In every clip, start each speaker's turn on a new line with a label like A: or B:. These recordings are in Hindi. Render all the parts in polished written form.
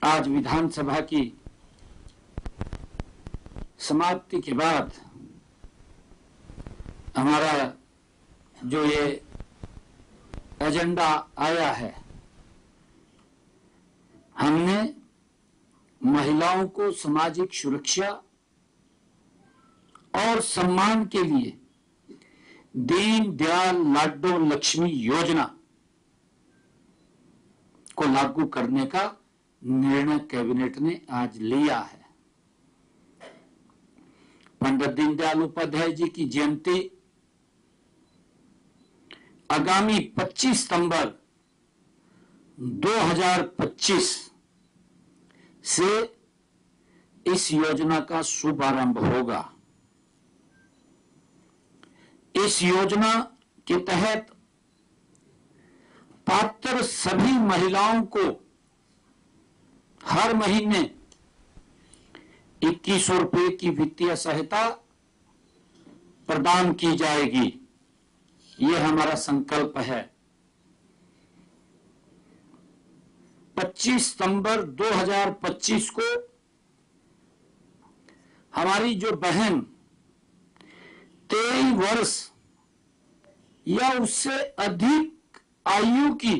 A: आज विधानसभा की समाप्ति के बाद हमारा जो ये एजेंडा आया है, हमने महिलाओं को सामाजिक सुरक्षा और सम्मान के लिए दीनदयाल लाडो लक्ष्मी योजना को लागू करने का निर्णय कैबिनेट ने आज लिया है। पंडित दीनदयाल उपाध्याय जी की जयंती आगामी 25 सितंबर 2025 से इस योजना का शुभारंभ होगा। इस योजना के तहत पात्र सभी महिलाओं को हर महीने 2100 रुपए की वित्तीय सहायता प्रदान की जाएगी। यह हमारा संकल्प है। 25 सितंबर 2025 को हमारी जो बहन 23 वर्ष या उससे अधिक आयु की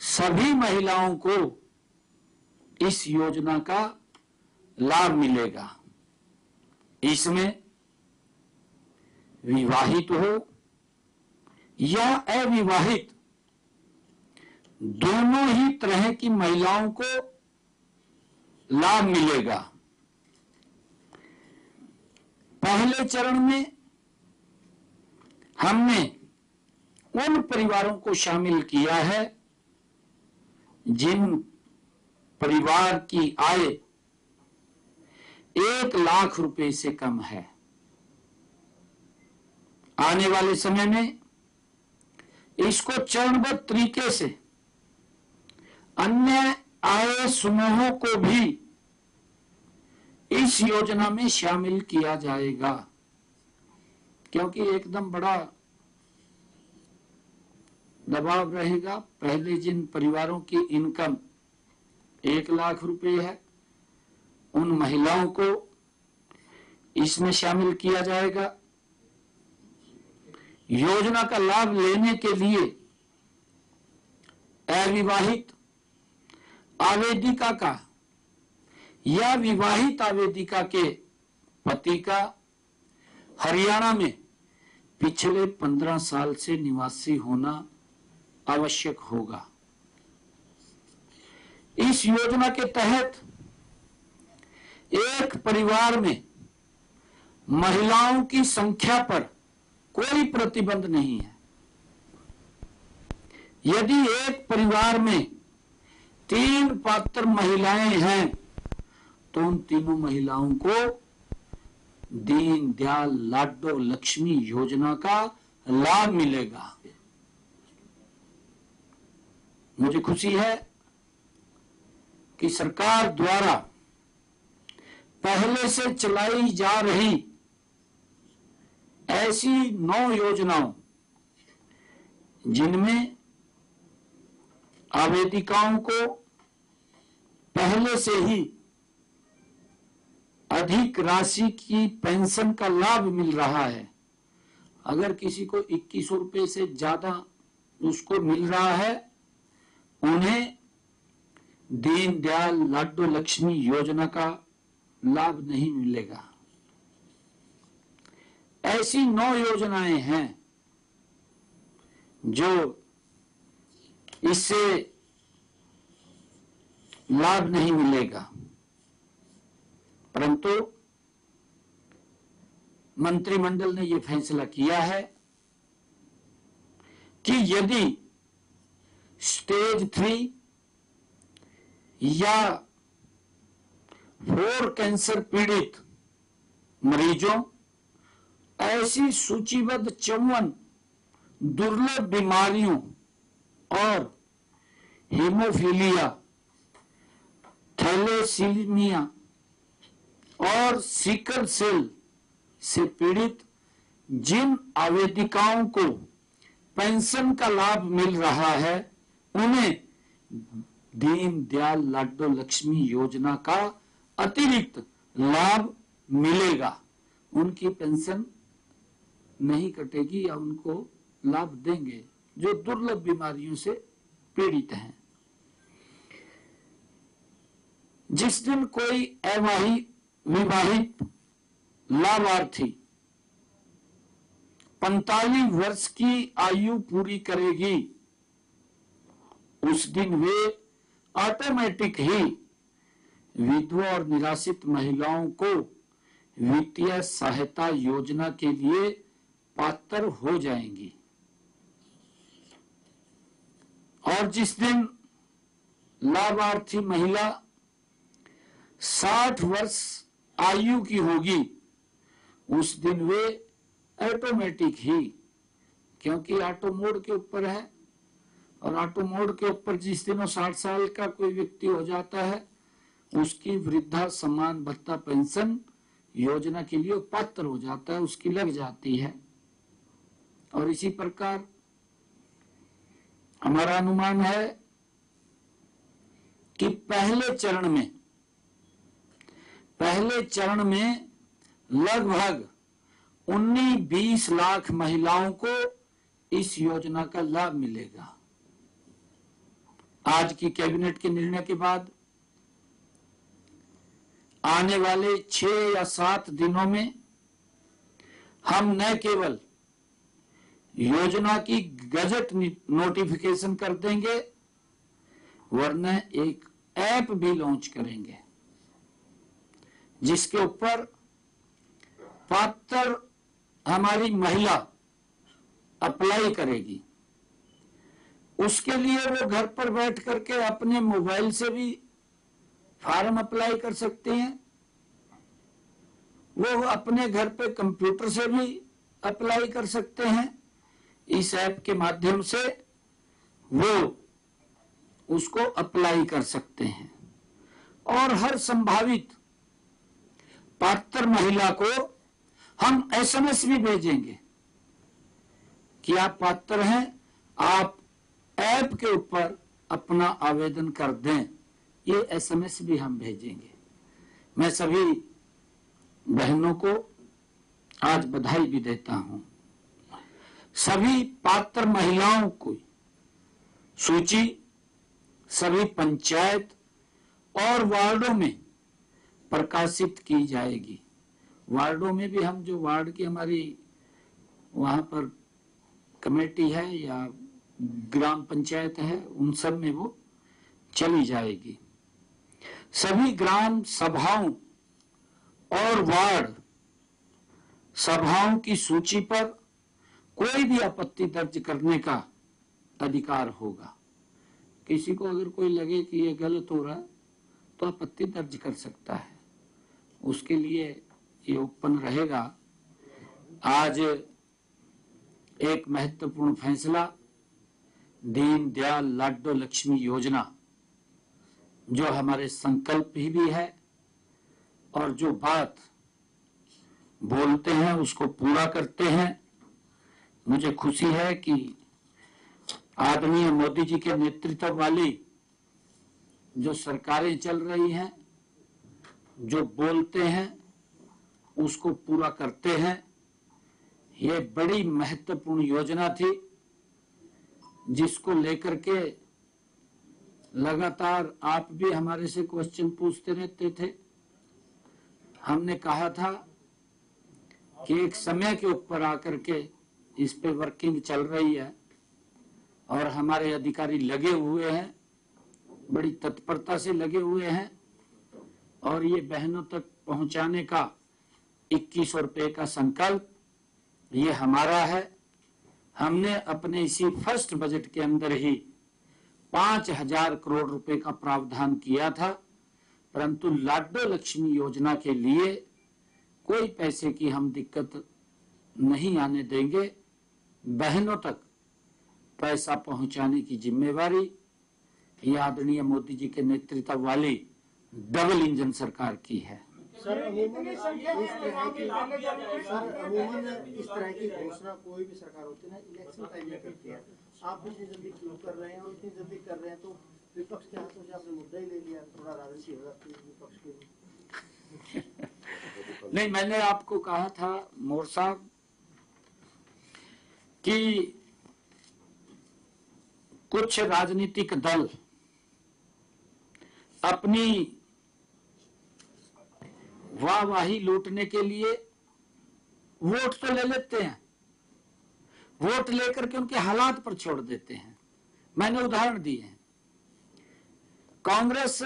A: सभी महिलाओं को इस योजना का लाभ मिलेगा। इसमें विवाहित हो या अविवाहित दोनों ही तरह की महिलाओं को लाभ मिलेगा। पहले चरण में हमने उन परिवारों को शामिल किया है जिन परिवार की आय 1 लाख रुपए से कम है। आने वाले समय में इसको चरणबद्ध तरीके से अन्य आय समूहों को भी इस योजना में शामिल किया जाएगा, क्योंकि एकदम बड़ा दबाव रहेगा। पहले जिन परिवारों की इनकम 1 लाख रुपए है, उन महिलाओं को इसमें शामिल किया जाएगा। योजना का लाभ लेने के लिए अविवाहित आवेदिका का या विवाहित आवेदिका के पति का हरियाणा में पिछले 15 साल से निवासी होना आवश्यक होगा। इस योजना के तहत एक परिवार में महिलाओं की संख्या पर कोई प्रतिबंध नहीं है। यदि एक परिवार में 3 पात्र महिलाएं हैं तो उन तीनों महिलाओं को दीनदयाल लाडो लक्ष्मी योजना का लाभ मिलेगा। मुझे खुशी है कि सरकार द्वारा पहले से चलाई जा रही ऐसी 9 योजनाओं जिनमें आवेदिकाओं को पहले से ही अधिक राशि की पेंशन का लाभ मिल रहा है। अगर किसी को 2100 रुपए से ज्यादा उसको मिल रहा है, उन्हें दीनदयाल लाडो लक्ष्मी योजना का लाभ नहीं मिलेगा। ऐसी 9 योजनाएं हैं जो इससे लाभ नहीं मिलेगा, परंतु मंत्रिमंडल ने यह फैसला किया है कि यदि स्टेज 3 या 4 कैंसर पीड़ित मरीजों, ऐसी सूचीबद्ध 54 दुर्लभ बीमारियों और हीमोफीलिया, थैलेसीमिया और सिकल सेल से पीड़ित जिन आवेदिकाओं को पेंशन का लाभ मिल रहा है, उन्हें दीन दयाल लाडो लक्ष्मी योजना का अतिरिक्त लाभ मिलेगा। उनकी पेंशन नहीं कटेगी या उनको लाभ देंगे जो दुर्लभ बीमारियों से पीड़ित हैं। जिस दिन कोई विवाहित लाभार्थी 45 वर्ष की आयु पूरी करेगी, उस दिन वे ऑटोमेटिक ही विधवा और निराश्रित महिलाओं को वित्तीय सहायता योजना के लिए पात्र हो जाएंगी। और जिस दिन लाभार्थी महिला 60 वर्ष आयु की होगी, उस दिन वे ऑटोमेटिक ही, क्योंकि ऑटो मोड के ऊपर है, और ऑटो मोड के ऊपर जिस दिन 60 साल का कोई व्यक्ति हो जाता है, उसकी वृद्धा सम्मान भत्ता पेंशन योजना के लिए पात्र हो जाता है, उसकी लग जाती है। और इसी प्रकार हमारा अनुमान है कि पहले चरण में लगभग 19-20 लाख महिलाओं को इस योजना का लाभ मिलेगा। आज की कैबिनेट के निर्णय के बाद आने वाले 6 या 7 दिनों में हम न केवल योजना की गजट नोटिफिकेशन कर देंगे, वरना एक ऐप भी लॉन्च करेंगे जिसके ऊपर पात्र हमारी महिला अप्लाई करेगी। उसके लिए वो घर पर बैठ करके अपने मोबाइल से भी फॉर्म अप्लाई कर सकते हैं, वो अपने घर पे कंप्यूटर से भी अप्लाई कर सकते हैं। इस ऐप के माध्यम से वो उसको अप्लाई कर सकते हैं और हर संभावित पात्र महिला को हम एसएमएस भी भेजेंगे कि आप पात्र हैं, आप ऐप के ऊपर अपना आवेदन कर दें। ये एसएमएस भी हम भेजेंगे। मैं सभी बहनों को आज बधाई भी देता हूं। सभी पात्र महिलाओं को सूची सभी पंचायत और वार्डों में प्रकाशित की जाएगी। वार्डों में भी हम जो वार्ड की हमारी वहां पर कमेटी है या ग्राम पंचायत है, उन सब में वो चली जाएगी। सभी ग्राम सभाओं और वार्ड सभाओं की सूची पर कोई भी आपत्ति दर्ज करने का अधिकार होगा। किसी को अगर कोई लगे कि ये गलत हो रहा है तो आपत्ति दर्ज कर सकता है, उसके लिए ये ओपन रहेगा। आज एक महत्वपूर्ण फैसला दीन दयाल लाडो लक्ष्मी योजना, जो हमारे संकल्प भी है और जो बात बोलते हैं उसको पूरा करते हैं। मुझे खुशी है कि आदरणीय मोदी जी के नेतृत्व वाली जो सरकारें चल रही हैं, जो बोलते हैं उसको पूरा करते हैं। ये बड़ी महत्वपूर्ण योजना थी जिसको लेकर के लगातार आप भी हमारे से क्वेश्चन पूछते रहते थे। हमने कहा था कि एक समय के ऊपर आकर के इस पे वर्किंग चल रही है और हमारे अधिकारी लगे हुए हैं, बड़ी तत्परता से लगे हुए हैं और ये बहनों तक पहुंचाने का 2100 रुपए का संकल्प ये हमारा है। हमने अपने इसी फर्स्ट बजट के अंदर ही 5000 करोड़ रुपए का प्रावधान किया था, परंतु लाडो लक्ष्मी योजना के लिए कोई पैसे की हम दिक्कत नहीं आने देंगे। बहनों तक पैसा पहुंचाने की जिम्मेवारी ये आदरणीय मोदी जी के नेतृत्व वाली डबल इंजन सरकार की है।
B: सर अमूमन इस तरह की घोषणा कोई भी सरकार होती है ना, इलेक्शन टाइम में करती है। आप इतनी जल्दी क्यों कर रहे हैं और इतनी जल्दी कर रहे हैं, तो विपक्ष के हाथों से आपने मुद्दा ही ले लिया, थोड़ा राजनीति हो जाती है विपक्ष के लिए।
A: नहीं, मैंने आपको कहा था मोर साहब कि कुछ राजनीतिक दल अपनी वाहवाही लूटने के लिए वोट तो ले लेते हैं, वोट लेकर के उनके हालात पर छोड़ देते हैं। मैंने उदाहरण दिए हैं। कांग्रेस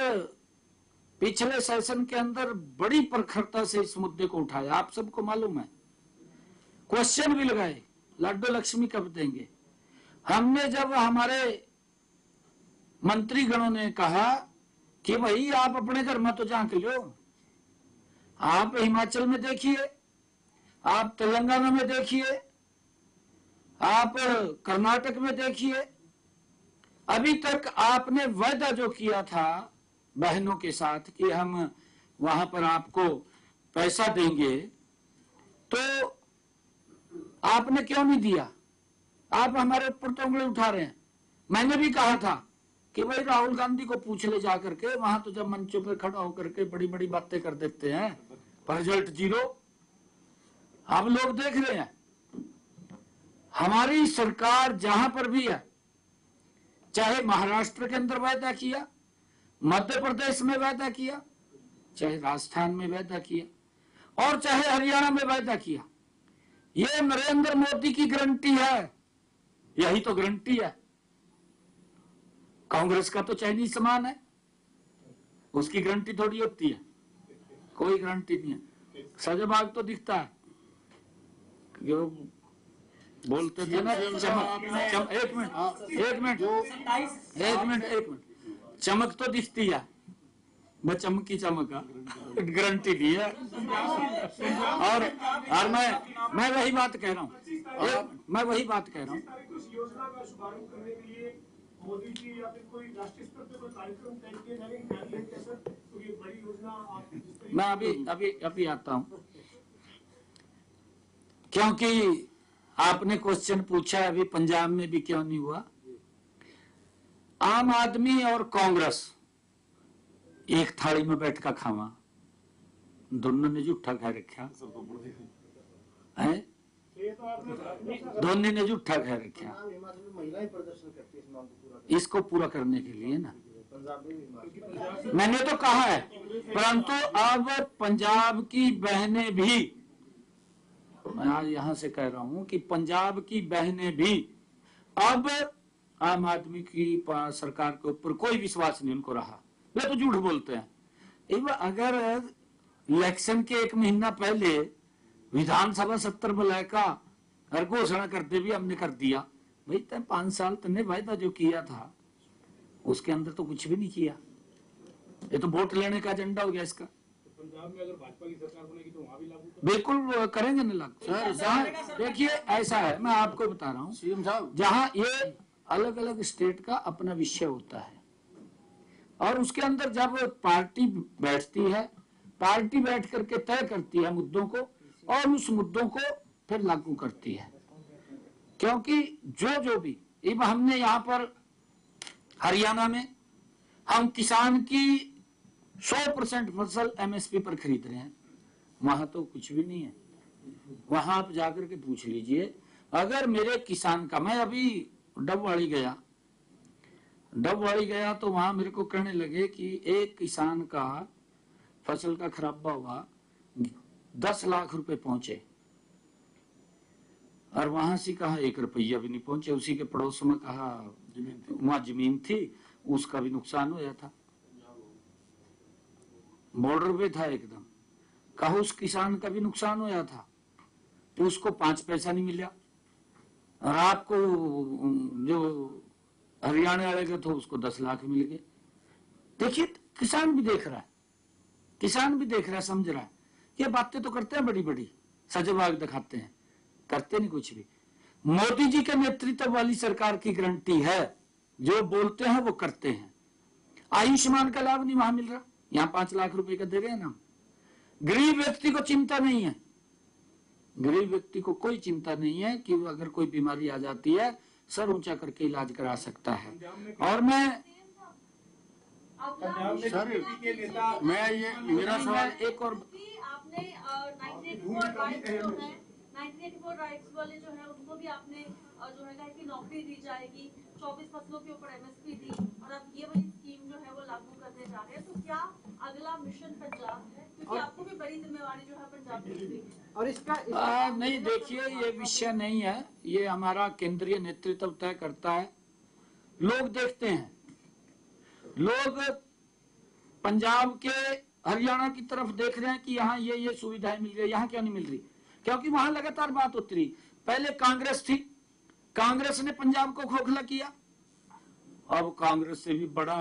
A: पिछले सेशन के अंदर बड़ी प्रखरता से इस मुद्दे को उठाया, आप सबको मालूम है। क्वेश्चन भी लगाए, लड्डू लक्ष्मी कब देंगे। हमने जब हमारे मंत्रीगणों ने कहा कि भाई आप अपने घर में तो झांक लो, आप हिमाचल में देखिए, आप तेलंगाना में देखिए, आप कर्नाटक में देखिए, अभी तक आपने वायदा जो किया था बहनों के साथ कि हम वहां पर आपको पैसा देंगे, तो आपने क्यों नहीं दिया? आप हमारे ऊपर तो उंगली उठा रहे हैं। मैंने भी कहा था कि भाई राहुल गांधी को पूछ ले जा करके, वहां तो जब मंचों पर खड़ा होकर के बड़ी बड़ी बातें कर देते हैं, पर रिजल्ट जीरो। आप लोग देख रहे हैं, हमारी सरकार जहां पर भी है, चाहे महाराष्ट्र के अंदर वायदा किया, मध्य प्रदेश में वायदा किया, चाहे राजस्थान में वायदा किया, और चाहे हरियाणा में वायदा किया, ये नरेंद्र मोदी की गारंटी है। यही तो गारंटी है। कांग्रेस का तो चाइनीज सामान है, उसकी गारंटी थोड़ी होती है, कोई गारंटी नहीं है। सजबाग तो दिखता है, जो बोलते थे ना चमक, एक मिनट, चमक तो दिखती है, मैं चमकी चमक गारंटी दी है। और मैं वही बात कह रहा हूँ, मैं वही बात कह रहा हूँ।
C: योजना का शुभारंभ करने के लिए मोदी जी या फिर कोई राष्ट्रीय स्तर पर कोई कार्यक्रम तय किए जाएंगे कैसे? तो ये बड़ी योजना आप,
A: मैं अभी आता हूँ, क्योंकि आपने क्वेश्चन पूछा है अभी पंजाब में भी क्यों नहीं हुआ। आम आदमी और कांग्रेस एक थाली में बैठ कर खावा, दोनों ने जूठा खा रखा है, दोनों ने जूठा खा रखा।
B: महिलाएं प्रदर्शन करती है इस मांग को पूरा
A: इसको पूरा करने के लिए ना,
B: पंजाब में भी
A: मैंने तो कहा है, परंतु अब पंजाब की बहनें भी, मैं आज यहां से कह रहा हूं कि पंजाब की बहनें भी अब आम आदमी की सरकार के ऊपर कोई विश्वास नहीं उनको रहा। वे तो झूठ बोलते हैं। अगर इलेक्शन के एक महीना पहले विधानसभा 70 बुलाए का हर घोषणा करते भी हमने कर दिया, भाई तय 5 साल तुमने वायदा जो किया था उसके अंदर तो कुछ भी नहीं किया। ये तो वोट लेने का एजेंडा हो गया इसका।
C: पंजाब में अगर भाजपा की सरकार बनेगी तो वहाँ भी लागू
A: बिल्कुल करेंगे ना लागू। सर देखिए ऐसा है, मैं आपको बता रहा हूँ,
B: सीएम साहब,
A: जहाँ ये अलग अलग स्टेट का अपना विषय होता है और उसके अंदर जब पार्टी बैठती है, पार्टी बैठ करके तय करती है मुद्दों को और उस मुद्दों को फिर लागू करती है। क्योंकि जो भी हमने यहाँ पर हरियाणा में हम किसान की 100% फसल एमएसपी पर खरीद रहे हैं, वहां तो कुछ भी नहीं है। वहां आप जाकर के पूछ लीजिए, अगर मेरे किसान का, मैं अभी डबवाड़ी गया तो वहां मेरे को कहने लगे कि एक किसान का फसल का खराबा हुआ 10 लाख रुपए पहुंचे और वहां से कहा 1 रुपया भी नहीं पहुंचे। उसी के पड़ोस में कहा वहां जमीन थी, उसका भी नुकसान हुआ था, बॉर्डर पे था एकदम, कहा उस किसान का भी नुकसान हुआ था, तो उसको 5 पैसा नहीं मिला। और आपको जो हरियाणा वाले का था उसको 10 लाख मिल गए। देखिए किसान भी देख रहा है, किसान भी देख रहा है, समझ रहा है। ये बातें तो करते हैं बड़ी बड़ी, सजबाग दिखाते हैं, करते नहीं कुछ भी। मोदी जी के नेतृत्व वाली सरकार की गारंटी है, जो बोलते हैं वो करते हैं। आयुष्मान का लाभ नहीं वहां मिल रहा, यहाँ 5 लाख रुपए का दे रहे हैं ना। गरीब व्यक्ति को चिंता नहीं है, गरीब व्यक्ति को कोई चिंता नहीं है कि अगर कोई बीमारी आ जाती है सर ऊंचा करके इलाज करा सकता है। और मैं
D: सर मैं ये मेरा सवाल
A: एक और
E: कि आपने 1984 राइट्स जो है 1984 राइट्स वाले जो है उनको भी आपने जो है कहा कि नौकरी दी जाएगी, 24 फसलों के ऊपर एमएसपी दी, और अब ये वाली स्कीम जो है वो लागू करने जा रहे हैं। तो क्या अगला मिशन पंजाब है, क्योंकि आपको भी बड़ी जिम्मेवारी जो है पंजाब की दी गई है।
B: और इसका
A: नहीं, देखिए ये विषय नहीं है, ये हमारा केंद्रीय नेतृत्व तय करता है। लोग देखते हैं, लोग पंजाब के हरियाणा की तरफ देख रहे हैं कि यहाँ ये सुविधाएं मिल रही है, यहाँ क्यों नहीं मिल रही? क्योंकि वहां लगातार बात होती रही। पहले कांग्रेस थी, कांग्रेस ने पंजाब को खोखला किया, अब कांग्रेस से भी बड़ा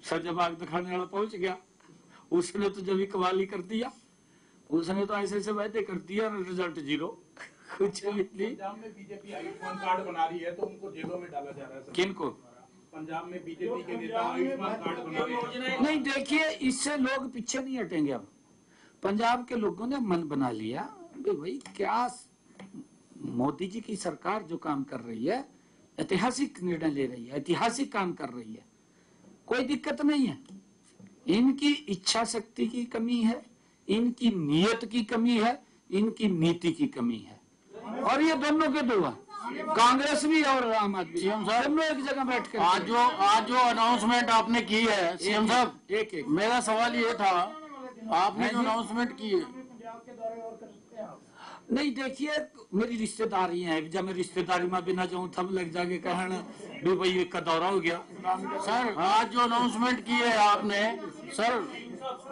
A: सजबाग दिखाने वाला पहुंच गया। उसने तो जब कवाली कर दिया, उसने तो ऐसे वायदे कर दिया, रिजल्ट जीरो, कुछ भी नहीं।
D: पंजाब में बीजेपी आयुष्मान कार्ड बना रही है तो उनको जेलों में डाला जा रहा है।
A: किनको?
D: पंजाब में बीजेपी के नेता आयुष्मान कार्ड बना रहे हैं।
A: नहीं, देखिए इससे लोग पीछे नहीं हटेंगे। अब पंजाब के लोगों ने मन बना लिया भाई क्या मोदी जी की सरकार जो काम कर रही है, ऐतिहासिक निर्णय ले रही है, ऐतिहासिक काम कर रही है, कोई दिक्कत नहीं है। इनकी इच्छा शक्ति की कमी है, इनकी नीयत की कमी है, इनकी नीति की कमी है, और ये दोनों के दो है, कांग्रेस भी और आम आदमी। सीएम साहब, दोनों एक जगह बैठ कर
D: आज जो अनाउंसमेंट आपने की है सीएम साहब,
A: एक
D: मेरा सवाल ये था, आपने जो अनाउंसमेंट की है,
C: पंजाब के दौरे और कर सकते हैं आप।
A: नहीं, देखिए मेरी रिश्तेदारी है, जब मैं रिश्तेदारी में बिना जाऊं तब लग जाके कहना भी भाई एक का दौरा हो गया।
D: सर आज जो अनाउंसमेंट की है आपने, सर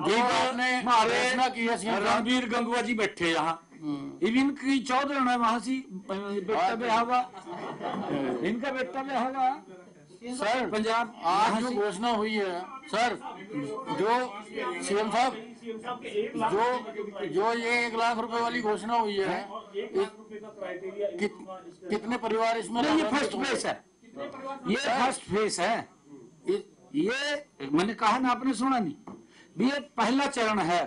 D: जो आपने घोषणा की है सीएम साहब,
A: रणबीर गंगवा जी बैठे यहाँ, इनकी 14 है वहां से बेटा ब्याह हुआ, इनका बेटा ब्याह हुआ
D: सर
A: पंजाब।
D: आज जो घोषणा हुई है सर, जो सीएम साहब
C: सीएम साहब के 1 लाख
D: जो ये 1 लाख रुपए वाली घोषणा हुई है,
C: 1 लाख रुपए का क्राइटेरिया
D: कितने परिवार इसमें?
A: नहीं, ये फर्स्ट फेस है, ये फर्स्ट फेस है। ये मैंने कहा ना, आपने सुना नहीं, ये पहला चरण है।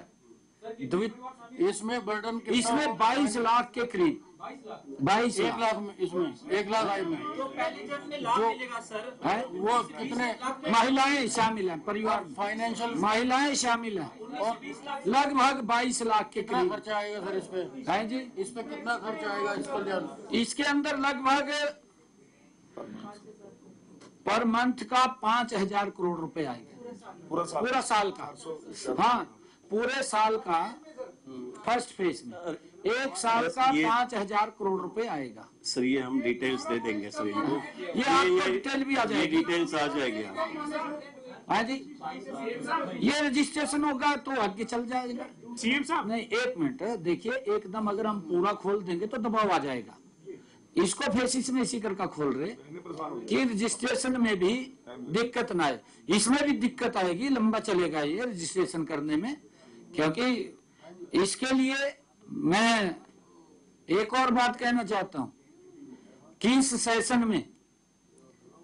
D: इसमें बर्डन
A: इसमें 22 लाख के करीब, 22
D: 1 लाख में, इसमें 1 लाख आय में
F: जो पहले चरण में लाभ मिलेगा सर,
A: है,
D: वो कितने
A: महिलाएं शामिल हैं, परिवार
D: फाइनेंशियल
A: महिलाएं शामिल हैं, लगभग 22 लाख के
D: कितना
A: करीब
D: खर्चा आएगा सर इस पे?
A: है जी।
D: इस पे कितना खर्चा आएगा इस कल्याण? इसके
A: अंदर लगभग पर मंथ का 5,000 करोड़ रुपए आएगा, पूरा साल का। हाँ, पूरे साल का फर्स्ट फेज में 1 साल का 5,000 करोड़ रुपए आएगा।
G: सर ये हम डिटेल्स दे देंगे सर इनको,
A: ये आपको डिटेल भी आ
G: ये
A: जाएगी।
G: डिटेल्स आ जाएगी।
A: हाँ जी, ये रजिस्ट्रेशन होगा तो आगे चल जाएगा।
C: सीएम साहब
A: नहीं, 1 मिनट देखिए, एकदम अगर हम पूरा खोल देंगे तो दबाव आ जाएगा। इसको फेसिस में इसी करके खोल रहे कि रजिस्ट्रेशन में भी दिक्कत ना आए। इसमें भी दिक्कत आएगी, लंबा चलेगा ये रजिस्ट्रेशन करने में, क्योंकि इसके लिए मैं एक और बात कहना चाहता हूं कि इस सेशन में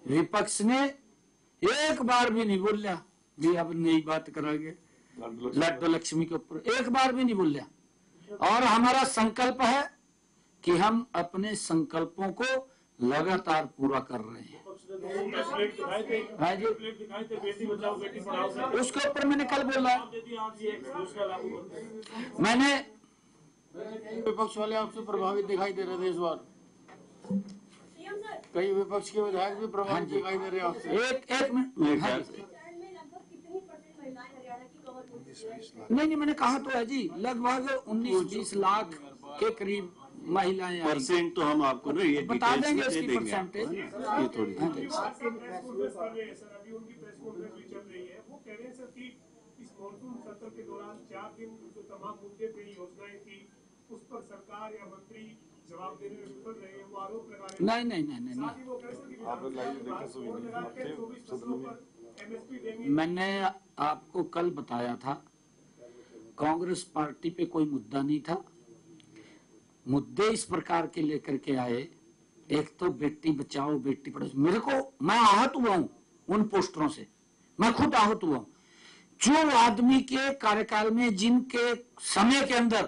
A: विपक्ष ने एक बार भी नहीं बोला भी अब नई बात करेंगे लड्डू लक्ष्मी के ऊपर, एक बार भी नहीं बोला। और हमारा संकल्प है कि हम अपने संकल्पों को लगातार पूरा कर रहे हैं। हाँ जी,
C: बेटी बचाओ बेटी पढ़ाओ से
A: उसके ऊपर मैंने कल बोला,
C: यदि आप ये योजना लागू करते हैं।
A: मैंने
D: विपक्ष वाले आपसे प्रभावित दिखाई दे रहे थे इस बार, कई विपक्ष के विधायक भी प्रभावित दिखाई दे रहे हैं आपसे।
A: एक मिनट। हाँ जी। नहीं, मैंने कहा तो है जी, लगभग 19-20 लाख के करीब महिलाएं आई।
G: परसेंट तो हम आपको ना ये
A: बता
G: डिटेल्स
A: देंगे
G: में दे
A: इसकी
G: देंगे।
A: परसेंटेज।
G: ये थोड़ी
C: आपके प्रेस कॉन्फ्रेंस कर रहे हैं सर, अभी उनकी प्रेस कॉन्फ्रेंस भी चल रही है। वो कह रहे हैं सर कि इस मॉनसून सत्र के दौरान 4 दिन जो तमाम मुद्दे पे योजनाएं थी उस पर सरकार या मंत्री जवाब देने में विफल रहे हैं, वो आरोप लगा रहे हैं।
A: नहीं।
C: साथ ही वो कह रहे हैं कि 24 फसलों पर एमएसपी देंगे।
A: मैंने आपको कल बताया था, कांग्रेस पार्टी पे कोई मुद्दा नहीं था। मुद्दे इस प्रकार के लेकर के आए, एक तो बेटी बचाओ बेटी पढ़ाओ। मैं आहत हुआ हूं उन पोस्टरों से, मैं खुद आहत हुआ हूं। जो आदमी के कार्यकाल में, जिनके समय के अंदर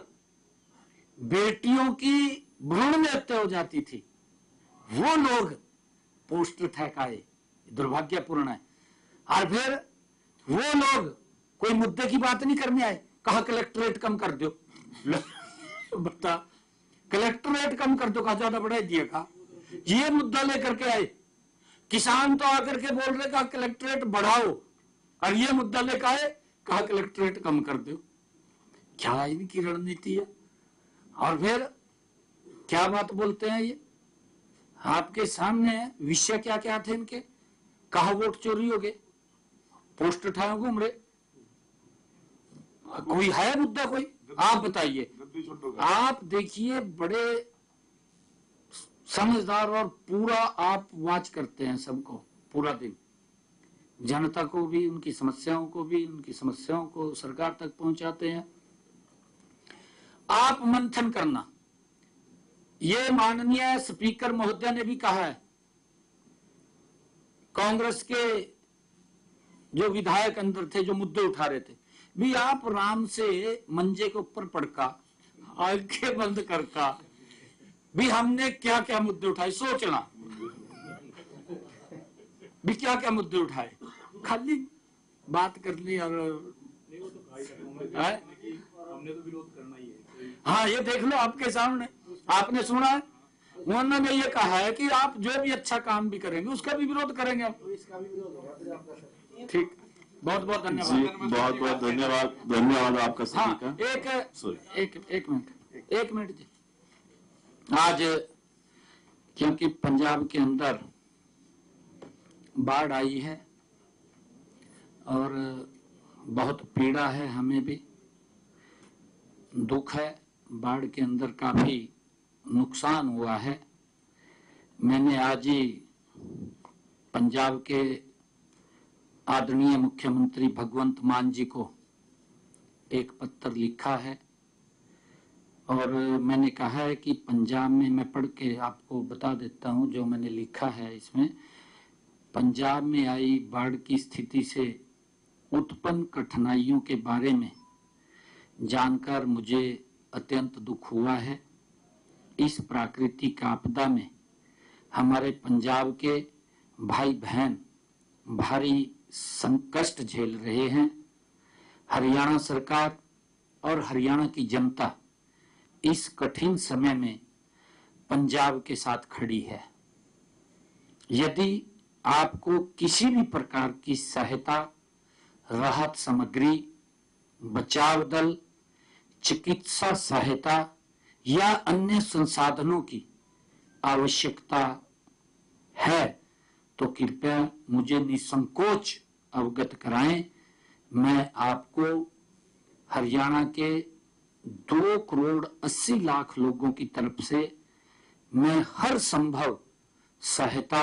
A: बेटियों की भ्रूण में हत्या हो जाती थी, वो लोग पोस्टर ठहकाए, दुर्भाग्यपूर्ण है। और फिर वो लोग कोई मुद्दे की बात नहीं करने आए, कहा कलेक्ट्रेट कम कर दो। बता, कलेक्ट्रेट कम कर दो, कहा ज्यादा बढ़ा दिया। कहा ये मुद्दा लेकर के आए। किसान तो आकर के बोल रहे, कहा कलेक्ट्रेट बढ़ाओ, और ये मुद्दा लेकर आए, कहा कलेक्ट्रेट कम कर दो। क्या इनकी रणनीति है? और फिर क्या बात बोलते हैं ये? आपके सामने विषय क्या क्या थे इनके? कहा वोट चोरी हो गए, पोस्ट उठाए घूम रहे। कोई है मुद्दा कोई? आप बताइए। आप देखिए, बड़े समझदार और पूरा आप वॉच करते हैं सबको पूरा दिन, जनता को भी, उनकी समस्याओं को भी, उनकी समस्याओं को सरकार तक पहुंचाते हैं। आप मंथन करना, ये माननीय स्पीकर महोदय ने भी कहा है, कांग्रेस के जो विधायक अंदर थे, जो मुद्दे उठा रहे थे, भी आप राम से मंजे के ऊपर पड़का, आंखें बंद करका, भी हमने क्या क्या मुद्दे उठाए, सोचना भी क्या क्या मुद्दे उठाए, खाली बात करनी। और हमने तो विरोध करना ही है। हाँ, ये देख लो आपके सामने, आपने सुना है, उन्होंने ये कहा है कि आप जो भी अच्छा काम भी करेंगे उसका भी विरोध करेंगे आप।
B: इसका भी विरोध होगा फिर आपका सर।
A: ठीक, बहुत बहुत
G: जी,
A: धन्यवाद।
G: बहुत बहुत धन्यवाद, धन्यवाद आपका सभी
A: हाँ,
G: का।
A: एक मिनट जी। आज क्योंकि पंजाब के अंदर बाढ़ आई है और बहुत पीड़ा है, हमें भी दुख है, बाढ़ के अंदर काफी नुकसान हुआ है। मैंने आज ही पंजाब के आदरणीय मुख्यमंत्री भगवंत मान जी को एक पत्र लिखा है और मैंने कहा है कि पंजाब में, मैं पढ़ के आपको बता देता हूं जो मैंने लिखा है इसमें। पंजाब में आई बाढ़ की स्थिति से उत्पन्न कठिनाइयों के बारे में जानकर मुझे अत्यंत दुख हुआ है। इस प्राकृतिक आपदा में हमारे पंजाब के भाई बहन भारी संकट झेल रहे हैं। हरियाणा सरकार और हरियाणा की जनता इस कठिन समय में पंजाब के साथ खड़ी है। यदि आपको किसी भी प्रकार की सहायता, राहत सामग्री, बचाव दल, चिकित्सा सहायता या अन्य संसाधनों की आवश्यकता है तो कृपया मुझे निसंकोच अवगत कराएं। मैं आपको हरियाणा के 2,80,00,000 लोगों की तरफ से मैं हर संभव सहायता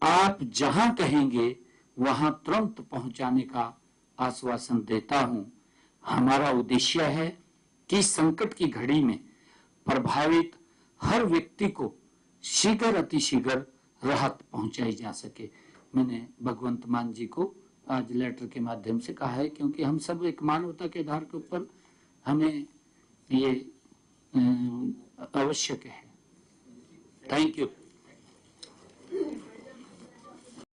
A: आप जहां कहेंगे वहां तुरंत पहुंचाने का आश्वासन देता हूं। हमारा उद्देश्य है कि संकट की घड़ी में प्रभावित हर व्यक्ति को शीघ्र अतिशीघ्र राहत पहुंचाई जा सके। मैंने भगवंत मान जी को आज लेटर के माध्यम से कहा है, क्योंकि हम सब एक मानवता के आधार के ऊपर हमें ये आवश्यक है। Thank you.